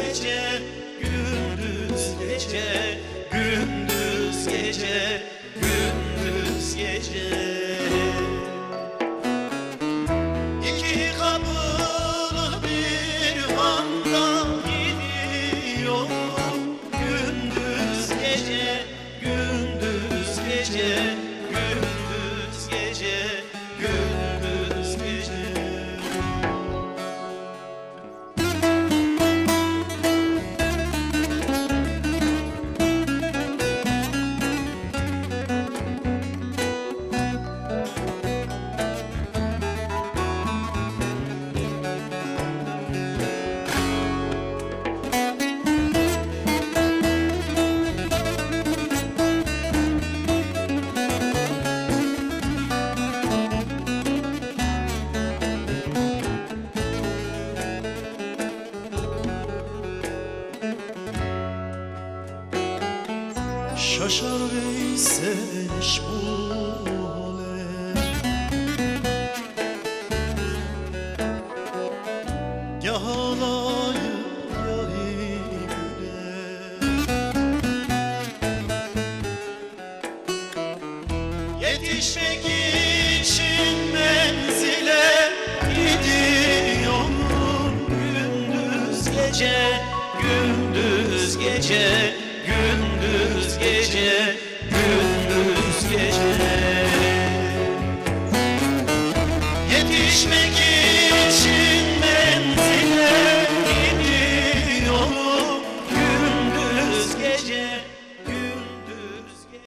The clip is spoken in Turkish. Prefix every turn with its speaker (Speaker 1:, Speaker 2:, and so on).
Speaker 1: gece, gündüz gece, gündüz gece, gündüz gece. İki kapılı bir handa gidiyorum, gündüz gece, gündüz gece, gündüz gece, gündüz gece. Şaşar Veysel şule, gah ağlayıp gahi güler. Yetişmek için menzile gidiyorum, gündüz gece, gündüz gece, gündüz gece, gündüz gece. Yetişmek için